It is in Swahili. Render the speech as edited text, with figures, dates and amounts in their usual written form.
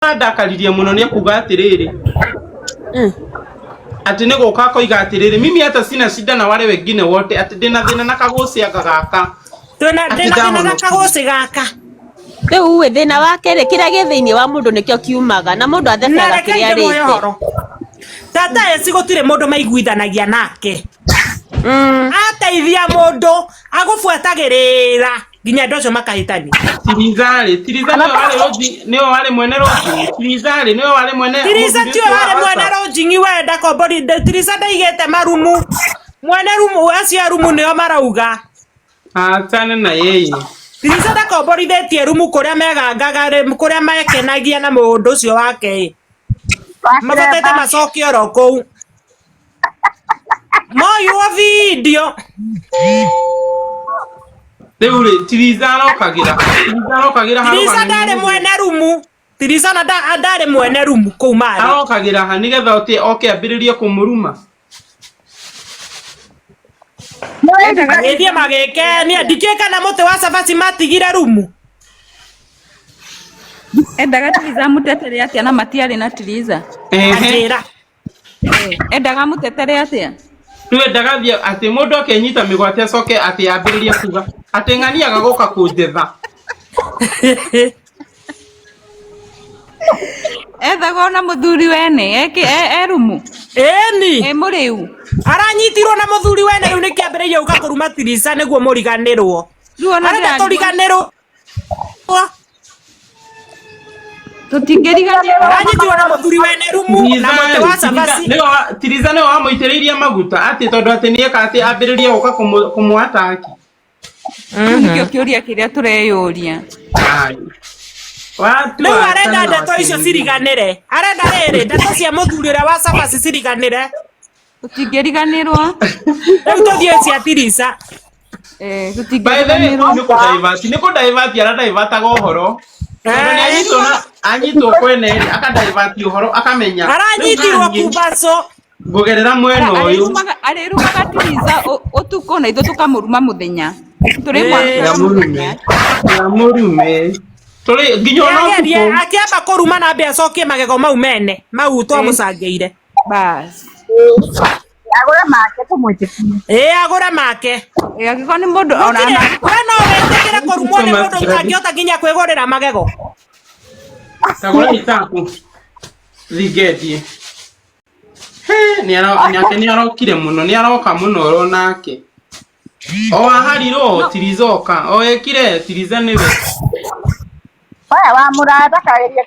ndakaririe muno ni kuga atiriri ati ni guka koiga atiriri mimi hata sina shida na wale wengine wote ati ndina thina na kagosi gaka ndina thina na kagosi gaka riu we thina wake ri kira githiini wa mundu nikio kiumaga na mundu athekaga kiria rite tata esigotire mundu maiguithanagia nake ateithia mundu agubuetagirira ginya ndoco makahitani Tirizari niwe wale mwene roji Tirizari niwe wale mwene Tiriza tio wale mwene roji ni wenda ko body Tiriza ndaigete marumu mwene rumu acio rumu nio marauga atane na yeye Tiriza ndako body thetie rumu kuria megangaga kuria mekenagia na mundu ucio wake mabatete macokio roko moyo wa video Deure Tiriza kagira Tiriza ndare mwene rumu Tiriza ndare mwene rumu kumari kagira ha nigetha oke ambiririe kumuruma Edie mageke ni dikeka na moto wa sabasi matigire rumu endaga Tiriza mutetere atia na matiari na Tiriza ajira endaga mutetere atia Tuwe ndagathia ati mundu akenyita migwate acoke ati ambiririe kuga ati ng'ani agagoka kunjetha ethaga na muthuri wene erumu eni muriu aranyitirwo na muthuri wene riu nikiambiririe uka kuruma Tiriza niguo muriganirwo arenda turiganirwo tutingiriganirwo aranyitirwo na muthuri wene rumu na moto wa sabasi Tiriza niwe wamuitiriria maguta ati tondu ati nieka ati ambiririe uka kumwataki nikio kiuria kiria tureyuria riu arenda ndeto icio ciriganire arenda riri ndeto cia muthuri uria wa sabasi ciriganire tutingiriganirwo riu tuthie cia Tiriza tutingiriganirwo niko divert ara divert uhoro anyitwo kwene aka divert uhoro akamenya aranyitirwo kubaco ngugerera mweno uyu arirumaga Tiriza utuko na ithu tukamuruma muthenya turi murume turi nginya no akiamba kuruma na mbia cokie magego mau mene mau twamucangeire bas agora make tumwitikie agora make agiko ni mundu ona no wetekere kurumwo ni mundu utangiota nginya kwigurira magego tagora itaku ligetie ni arokire muno ni aroka muno ro nake ahariro Tiriza oka ekire Tiriza niwe wa murada kageria